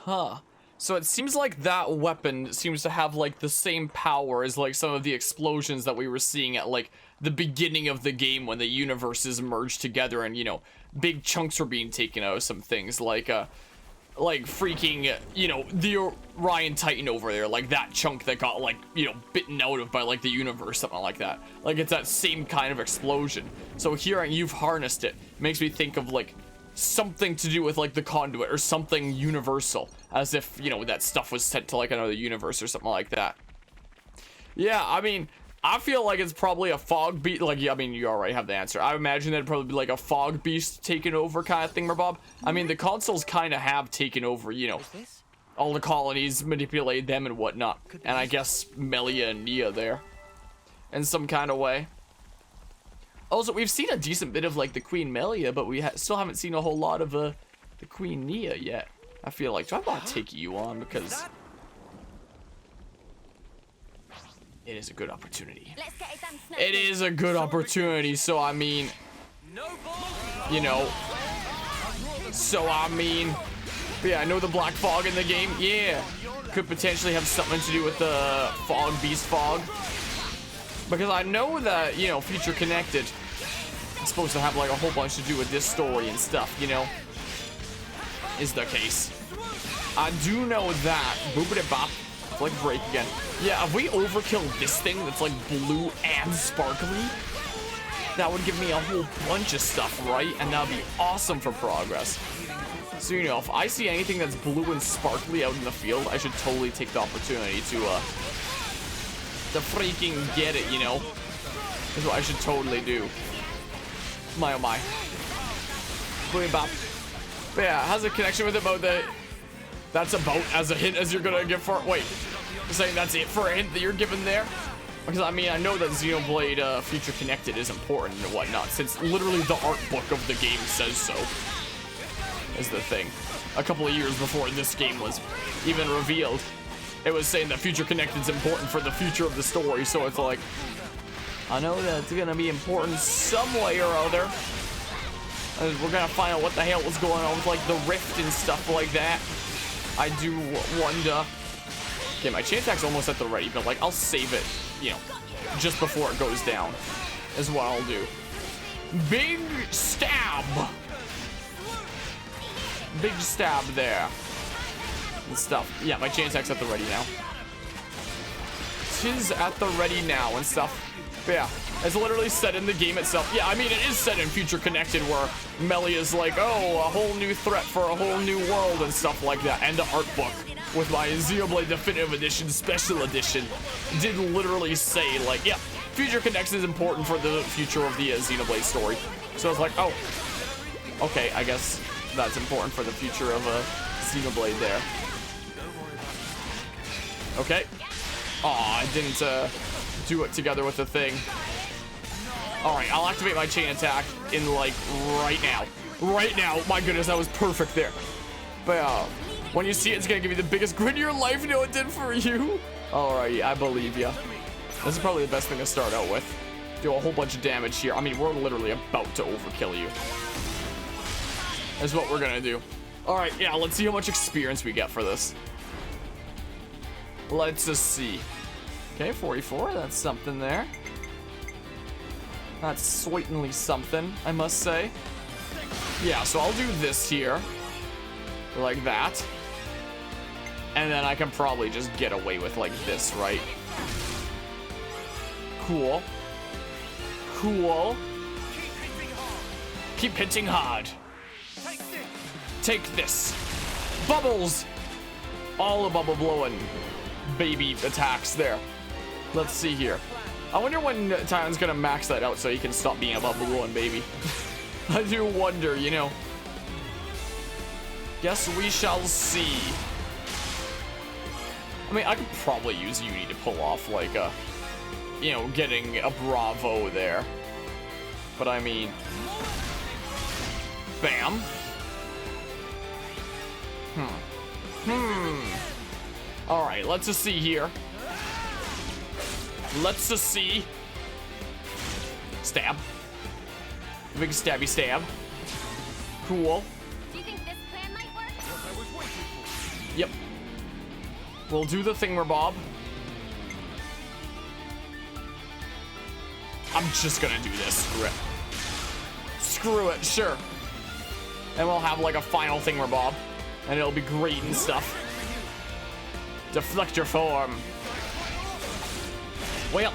Huh. So it seems like that weapon seems to have like the same power as like some of the explosions that we were seeing at like the beginning of the game when the universes merged together and, you know, big chunks were being taken out of some things like freaking, you know, the Orion Titan over there, like that chunk that got like, you know, bitten out of by like the universe, something like that. Like it's that same kind of explosion. So here you've harnessed it. Makes me think of like something to do with like the conduit or something universal, as if, you know, that stuff was sent to like another universe or something like that. Yeah, I mean, I feel like it's probably a fog beast. Like, yeah, I mean, you already have the answer. I imagine that'd probably be like a fog beast taken over kind of thing, Bob. I mean, the consoles kind of have taken over, you know, all the colonies, manipulated them and whatnot. And I guess Melia and Nia there in some kind of way. Also, we've seen a decent bit of like the Queen Melia, but we still haven't seen a whole lot of the Queen Nia yet. I feel like, do I want to take you on because it is a good opportunity. It is a good opportunity, so I mean, you know, so I mean, yeah, I know the black fog in the game, yeah, could potentially have something to do with the fog, beast fog, because I know that, you know, Future Connected is supposed to have like a whole bunch to do with this story and stuff, you know, is the case. I do know that. Boopity bop. Like break again. Yeah, if we overkill this thing that's like blue and sparkly, that would give me a whole bunch of stuff, right? And that would be awesome for progress. So, you know, if I see anything that's blue and sparkly out in the field, I should totally take the opportunity to freaking get it, you know? That's what I should totally do. My oh my. Boom bop. But yeah, has a connection with it about the... That's about as a hint as you're gonna give for it. Wait, you're saying that's it for a hint that you're giving there? Because I mean, I know that Xenoblade Future Connected is important and whatnot, since literally the art book of the game says so. Is the thing. A couple of years before this game was even revealed, it was saying that Future Connected is important for the future of the story. So it's like, I know that it's gonna be important some way or other. And we're gonna find out what the hell was going on with like the rift and stuff like that. I do wonder. Okay, my chain attack's almost at the ready, but like I'll save it, you know, just before it goes down is what I'll do. Big stab. Big stab there. And stuff. Yeah, my chain attack's at the ready now. Tis at the ready now and stuff. But yeah, it's literally set in the game itself. Yeah, I mean, it is set in Future Connected where Melia's like, oh, a whole new threat for a whole new world and stuff like that. And the art book with my Xenoblade Definitive Edition Special Edition did literally say, like, yeah, Future Connected is important for the future of the Xenoblade story. So it's like, oh, okay, I guess that's important for the future of Xenoblade there. Okay. Aw, I didn't do it together with the thing. Alright, I'll activate my chain attack in like right now. Right now. My goodness, that was perfect there. But when you see it, it's gonna give you the biggest grin of your life. You know it did for you. Alright, I believe ya. This is probably the best thing to start out with. Do a whole bunch of damage here. I mean, we're literally about to overkill you. That's what we're gonna do. Alright, yeah, let's see how much experience we get for this. Let's just see. Okay, 44, that's something there. That's certainly something, I must say. Yeah, so I'll do this here. Like that. And then I can probably just get away with like this, right? Cool. Cool. Keep hitting hard. Take this. Bubbles! All the bubble blowing baby attacks there. Let's see here. I wonder when Titan's gonna max that out so he can stop being a bubble blowing baby. I do wonder, you know. Guess we shall see. I mean, I could probably use Uni to pull off like a, you know, getting a Bravo there. But I mean, bam. All right, let's just see here. Let's just see. Stab. Big stabby stab. Cool. Do you think this plan might work? Yep. We'll do the thingamabob. I'm just gonna do this. Screw it. Screw it, sure. And we'll have like a final thingamabob. And it'll be great and stuff. Deflect your form. Well,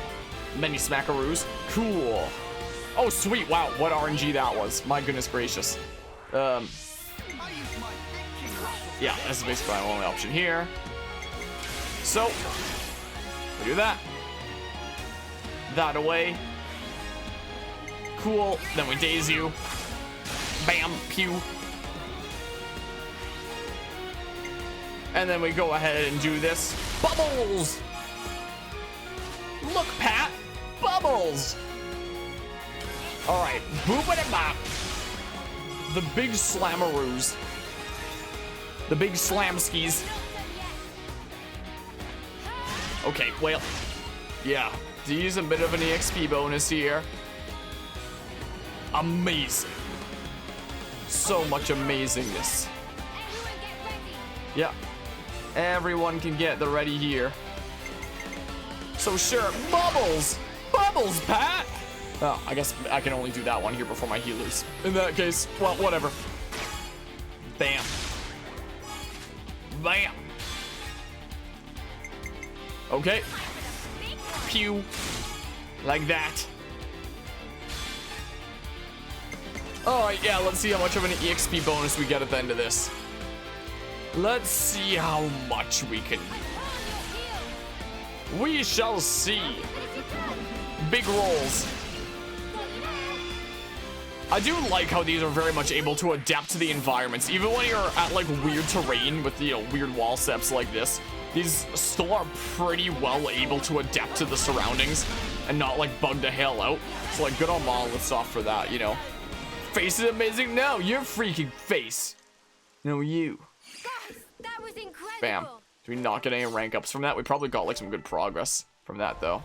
many smackaroos. Cool. Oh, sweet. Wow, what RNG that was. My goodness gracious. Yeah, that's basically my only option here. So, we do that. That away. Cool. Then we daze you. Bam. Pew. And then we go ahead and do this. Bubbles! Look, Pat. Bubbles! Alright. Boop-a-da-bop. The big slamaroos. The big slamskis. Okay, well. Yeah. To use a bit of an EXP bonus here. Amazing. So much amazingness. Yeah. Everyone can get the ready here. So sure, bubbles! Bubbles, Pat! Oh, I guess I can only do that one here before my healers. In that case, well, whatever. Bam. Bam. Okay. Pew. Like that. Alright, yeah, let's see how much of an EXP bonus we get at the end of this. Let's see how much we can do. We shall see. Big rolls. I do like how these are very much able to adapt to the environments. Even when you're at like weird terrain with, you know, weird wall steps like this, these still are pretty well able to adapt to the surroundings and not like bug the hell out. So like good on MonolithSoft for that, you know. Face is amazing. No, your freaking face. No, you. Guys, that was incredible. Bam. Do we not get any rank ups from that? We probably got like some good progress from that though.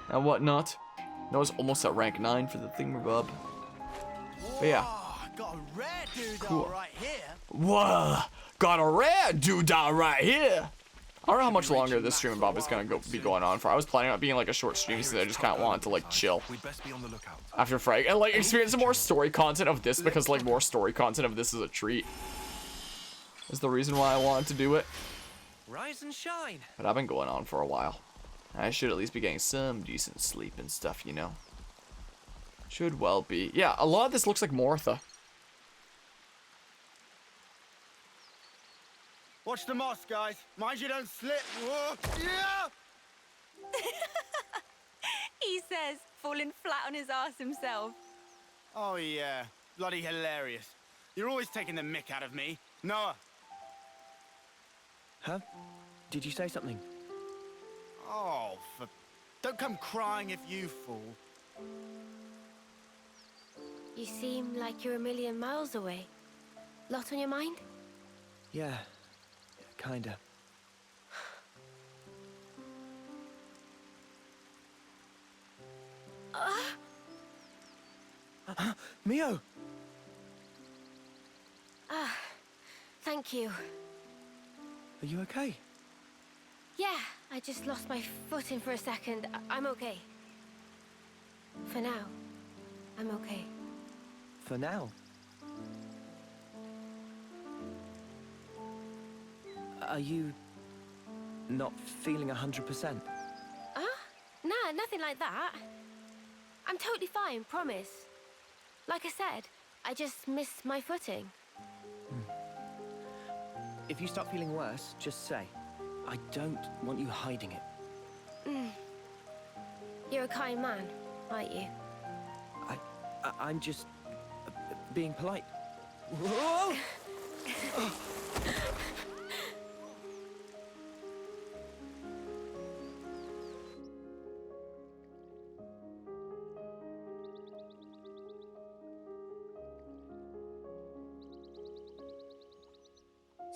And whatnot. That was almost at rank 9 for the thingamabob. But yeah. Got a rare dude Cool. right here. Whoa, got a rare doodah right here. I don't know how much longer this stream Bob is gonna be going on for. I was planning on it being like a short stream, so I just kind of wanted to like chill We'd best be on the lookout. after Frag and like experience some more story content of this, because like more story content of this is a treat. Is the reason why I wanted to do it. Rise and shine. But I've been going on for a while. I should at least be getting some decent sleep and stuff, you know. Should well be. Yeah, a lot of this looks like Mortha. Watch the moss, guys. Mind you don't slip. Whoa. Yeah. He says, falling flat on his ass himself. Oh yeah, bloody hilarious. You're always taking the mick out of me, Noah. Huh? Did you say something? Oh, don't come crying if you fall. You seem like you're a million miles away. Lot on your mind? Yeah, kinda. Mio! Thank you. Are you okay? Yeah, I just lost my footing for a second. I'm okay. For now, I'm okay. For now? Are you not feeling 100%? Nah, nothing like that. I'm totally fine, promise. Like I said, I just missed my footing. If you start feeling worse, just say. I don't want you hiding it. You're a kind man, aren't you? I'm just being polite. Whoa!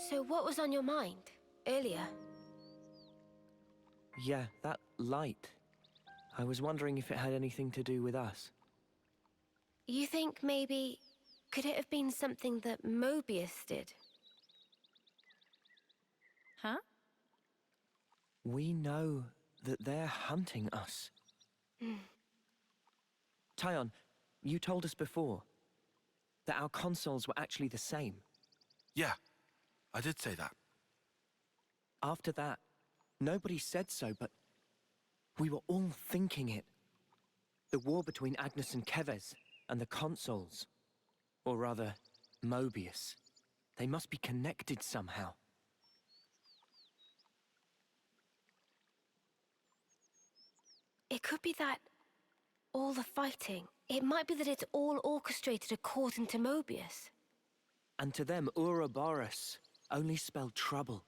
So what was on your mind earlier? Yeah, that light. I was wondering if it had anything to do with us. You think maybe... could it have been something that Mobius did? Huh? We know that they're hunting us. Tyon, you told us before that our consoles were actually the same. Yeah, I did say that. After that, nobody said so, but we were all thinking it. The war between Agnes and Kevez and the consoles. Or rather, Mobius. They must be connected somehow. It could be that all the fighting. It might be that it's all orchestrated according to Mobius. And to them, Ouroboros only spelled trouble.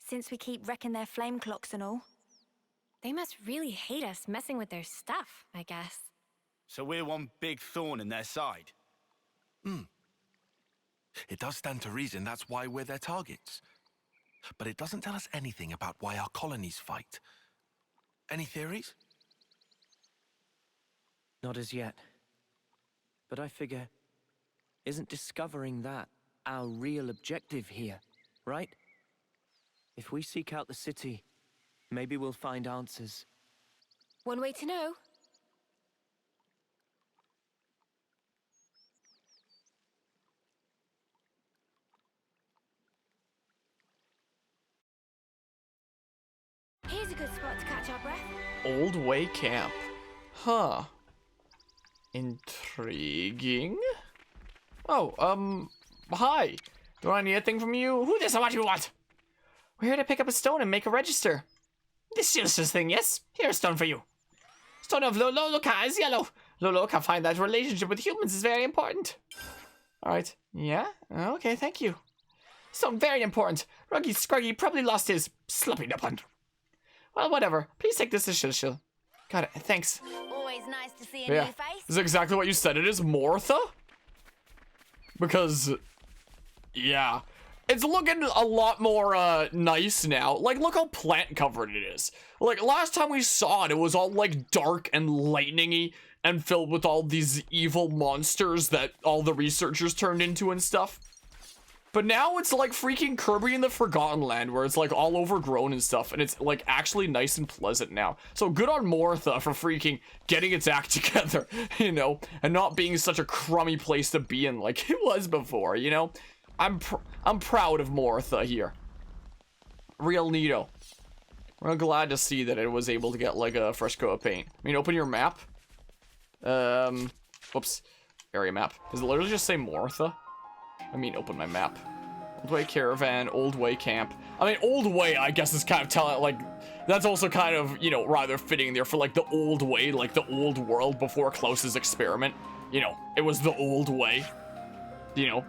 Since we keep wrecking their flame clocks and all. They must really hate us messing with their stuff, I guess. So we're one big thorn in their side. It does stand to reason that's why we're their targets. But it doesn't tell us anything about why our colonies fight. Any theories? Not as yet. But I figure, isn't discovering that our real objective here, right? If we seek out the city, maybe we'll find answers. One way to know. Here's a good spot to catch our breath. Old Way Camp. Huh. Intriguing. Oh, hi. Do I need a thing from you? Who this and what do you want? We're here to pick up a stone and make a register. This useless thing, yes? Here's a stone for you. Stone of Loloka is yellow. Loloka find that relationship with humans is very important. Alright. Yeah? Okay, thank you. Stone very important. Ruggy Scruggy probably lost his sloppy weapon. Well, whatever. Please take this to Shilshil. Got it. Thanks. Always nice to see a Yeah. new face. This is exactly what you said it is, Mortha? Because, yeah. It's looking a lot more, nice now. Like, look how plant covered it is. Like, last time we saw it, it was all, like, dark and lightning-y and filled with all these evil monsters that all the researchers turned into and stuff. But now it's like freaking Kirby in the Forgotten Land, where it's like all overgrown and stuff, and it's like actually nice and pleasant now. So good on Mortha for freaking getting its act together, you know, and not being such a crummy place to be in like it was before, you know. I'm proud of Mortha here. Real neato. Real glad to see that it was able to get like a fresh coat of paint. I mean, open your map. Whoops. Area map. Does it literally just say Mortha? I mean, open my map. Old Way Caravan, Old Way Camp. I mean, Old Way, I guess, is kind of telling, like, that's also kind of, you know, rather fitting there for, like, the Old Way, like, the old world before Klaus's experiment. You know, it was the Old Way. You know?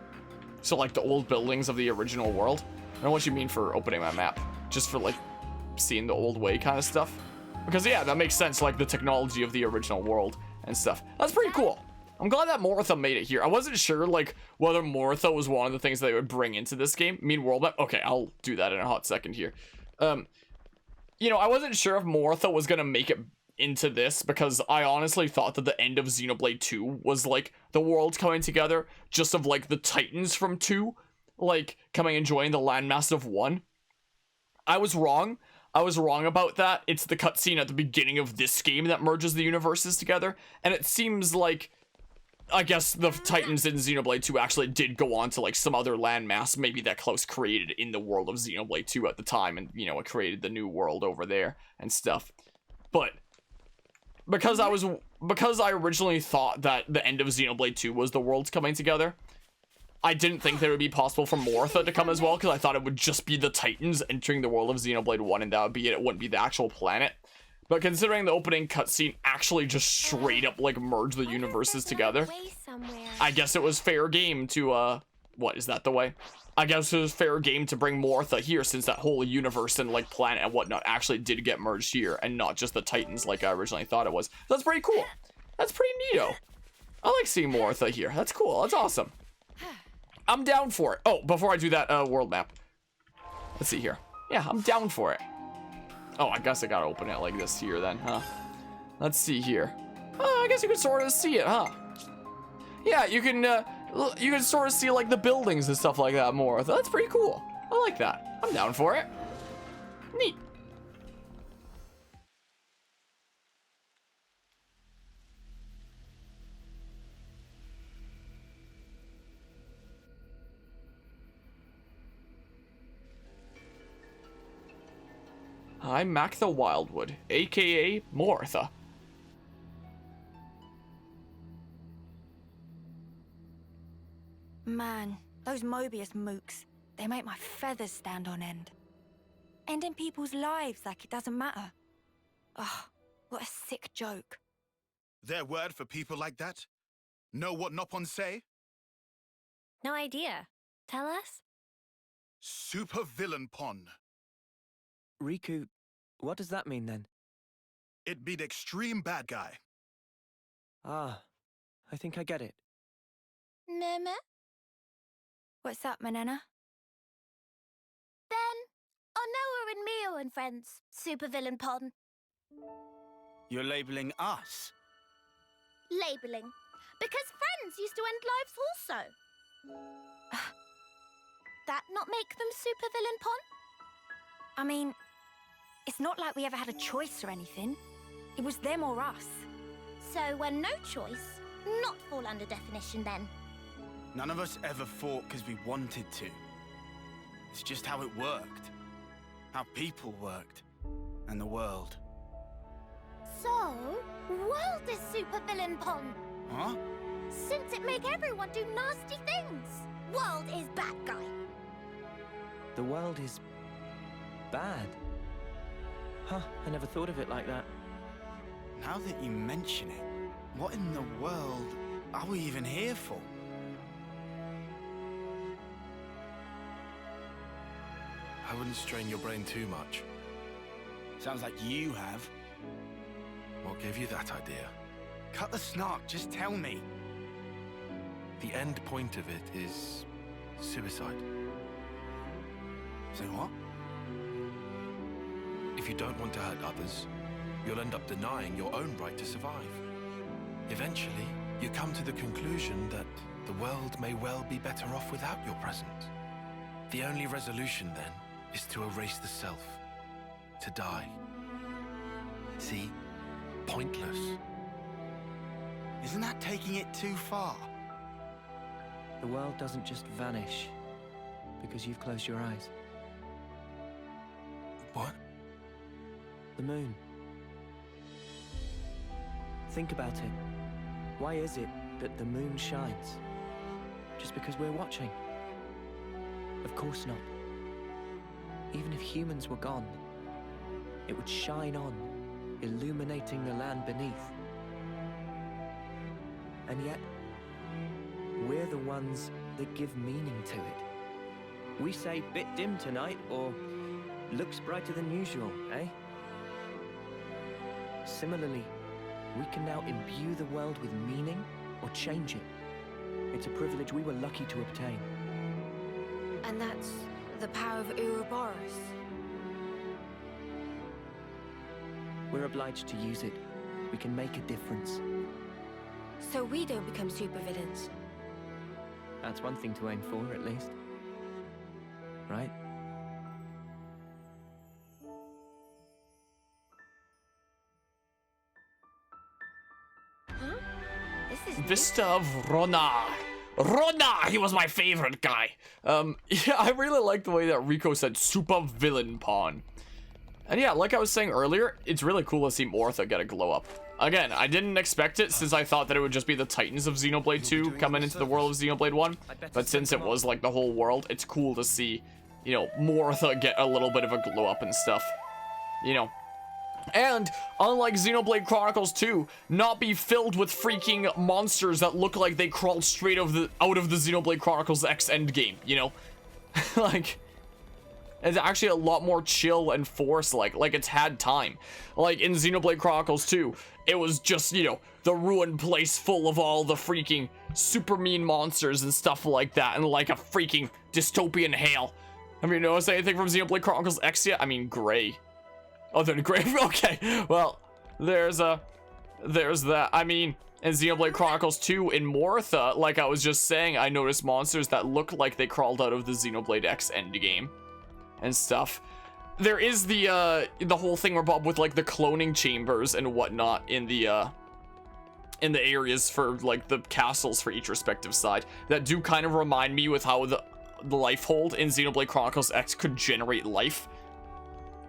So, like, the old buildings of the original world. I don't know what you mean for opening my map. Just for, like, seeing the Old Way kind of stuff. Because, yeah, that makes sense, like, the technology of the original world and stuff. That's pretty cool. I'm glad that Mortha made it here. I wasn't sure, like, whether Mortha was one of the things that they would bring into this game. I mean, world map. Okay, I'll do that in a hot second here. You know, I wasn't sure if Mortha was gonna make it into this, because I honestly thought that the end of Xenoblade 2 was, like, the world coming together, just of, like, the Titans from 2, like, coming and joining the landmass of 1. I was wrong. I was wrong about that. It's the cutscene at the beginning of this game that merges the universes together, and it seems like, I guess the Titans in Xenoblade 2 actually did go on to, like, some other landmass, maybe that Klaus created in the world of Xenoblade 2 at the time, and, you know, it created the new world over there and stuff. But because I originally thought that the end of Xenoblade 2 was the worlds coming together, I didn't think that it would be possible for Mortha to come as well, because I thought it would just be the Titans entering the world of Xenoblade 1, and that would be it. It wouldn't be the actual planet. But considering the opening cutscene actually just straight up, like, merge the universes together, I guess it was fair game to, what, is that the way? I guess it was fair game to bring Mortha here, since that whole universe and, like, planet and whatnot actually did get merged here, and not just the Titans like I originally thought it was. That's pretty cool. That's pretty neato. I like seeing Mortha here. That's cool. That's awesome. I'm down for it. Oh, before I do that, world map. Let's see here. Yeah, I'm down for it. Oh, I guess I gotta open it like this here then, huh? Let's see here. Oh, I guess you can sort of see it, huh? Yeah, you can sort of see, like, the buildings and stuff like that more. That's pretty cool. I like that. I'm down for it. Neat. I'm Mac the Wildwood, aka Mortha. Man, those Mobius mooks, they make my feathers stand on end. Ending people's lives like it doesn't matter. Ugh, what a sick joke. Their word for people like that? Know what Nopon say? No idea. Tell us? Super villain pon. Riku, what does that mean then? It be the extreme bad guy. Ah, I think I get it. Meme? What's up, Manana? Then, Onoa and Mio and friends, supervillain pon. You're labeling us? Labeling. Because friends used to end lives also. That not make them supervillain pon? I mean, it's not like we ever had a choice or anything. It was them or us. So when no choice, not fall under definition then. None of us ever fought because we wanted to. It's just how it worked. How people worked. And the world. So, world is supervillain pon. Huh? Since it make everyone do nasty things. World is bad guy. The world is bad. Huh, I never thought of it like that. Now that you mention it, what in the world are we even here for? I wouldn't strain your brain too much. Sounds like you have. What gave you that idea? Cut the snark, just tell me. The end point of it is suicide. Say what? If you don't want to hurt others, you'll end up denying your own right to survive. Eventually, you come to the conclusion that the world may well be better off without your presence. The only resolution then is to erase the self, to die. See? Pointless. Isn't that taking it too far? The world doesn't just vanish because you've closed your eyes. What? The moon. Think about it. Why is it that the moon shines? Just because we're watching? Of course not. Even if humans were gone, it would shine on, illuminating the land beneath. And yet, we're the ones that give meaning to it. We say bit dim tonight, or looks brighter than usual, eh? Similarly, we can now imbue the world with meaning or change it. It's a privilege we were lucky to obtain. And that's the power of Ouroboros. We're obliged to use it. We can make a difference. So we don't become supervillains. That's one thing to aim for, at least. Right? Huh? This is Vista of Rona. Rona! He was my favorite guy. Yeah, I really like the way that Rico said super villain pawn. And yeah, like I was saying earlier, it's really cool to see Mortha get a glow up. Again, I didn't expect it since I thought that it would just be the Titans of Xenoblade 2 coming into the world of Xenoblade 1. But since it was like the whole world, it's cool to see, you know, Mortha get a little bit of a glow up and stuff. You know. And, unlike Xenoblade Chronicles 2, not be filled with freaking monsters that look like they crawled straight out of the Xenoblade Chronicles X endgame, you know? Like, it's actually a lot more chill and Force-like it's had time. Like, in Xenoblade Chronicles 2, it was just, you know, the ruined place full of all the freaking super mean monsters and stuff like that, and like a freaking dystopian hail. Have you noticed anything from Xenoblade Chronicles X yet? I mean, Gray. Oh, they're great. Okay, well, there's that. I mean, In Xenoblade Chronicles 2 in Mortha, like I was just saying, I noticed monsters that look like they crawled out of the Xenoblade X endgame and stuff. There is the whole thing with like the cloning chambers and whatnot in the areas for like the castles for each respective side that do kind of remind me with how the life hold in Xenoblade Chronicles X could generate life.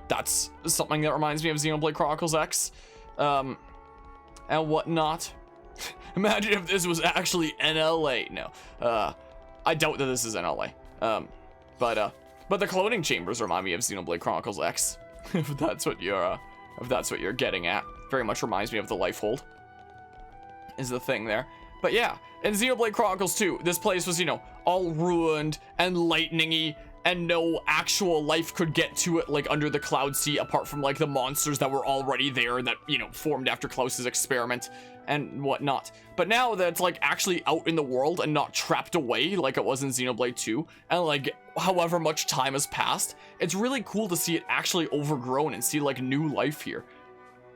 That's something that reminds me of Xenoblade Chronicles X, and whatnot. Imagine if this was actually NLA. No, I doubt that this is NLA. But the cloning chambers remind me of Xenoblade Chronicles X. if that's what you're getting at. Very much reminds me of the life hold. Is the thing there. But yeah, in Xenoblade Chronicles 2, this place was, you know, all ruined and lightningy, and no actual life could get to it, like, under the Cloud Sea, apart from, like, the monsters that were already there that, you know, formed after Klaus's experiment and whatnot. But now that it's, like, actually out in the world and not trapped away like it was in Xenoblade 2, and, like, however much time has passed, it's really cool to see it actually overgrown and see, like, new life here.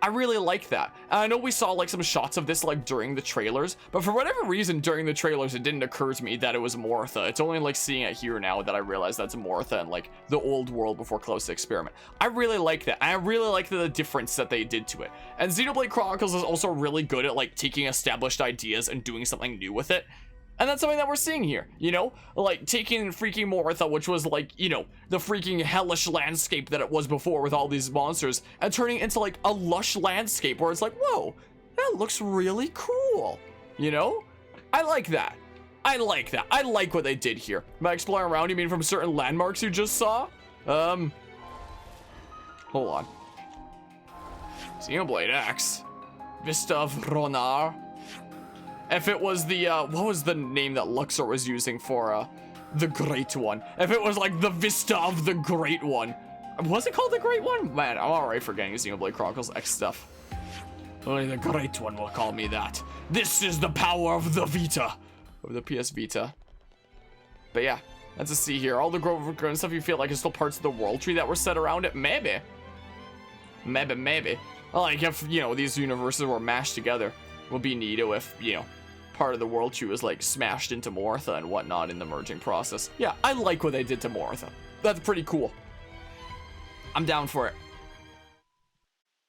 I really like that. And I know we saw like some shots of this like during the trailers, but for whatever reason during the trailers it didn't occur to me that it was Mortha. It's only like seeing it here now that I realize that's Mortha and like the old world before Klaus experiment. I really like that. I really like the difference that they did to it. And Xenoblade Chronicles is also really good at like taking established ideas and doing something new with it. And that's something that we're seeing here, you know? Like, taking freaking Mortha, which was like, you know, the freaking hellish landscape that it was before with all these monsters, and turning it into like a lush landscape where it's like, whoa, that looks really cool, you know? I like that. I like that. I like what they did here. By exploring around, you mean from certain landmarks you just saw? Hold on. Xenoblade X. Vista of Ronar. If it was the, what was the name that Luxor was using for, the Great One? If it was like the Vista of the Great One. Was it called the Great One? Man, I'm alright for getting Xenoblade Chronicles X stuff. Only the Great One will call me that. This is the power of the Vita. Of the PS Vita. But yeah, that's a see here. All the growth and stuff you feel like is still parts of the world tree that were set around it? Maybe. Maybe. Like if, you know, these universes were mashed together. Would be neato if, you know, part of the world tree was like smashed into Mortha and whatnot in the merging process. Yeah, I like what they did to Mortha. That's pretty cool. I'm down for it.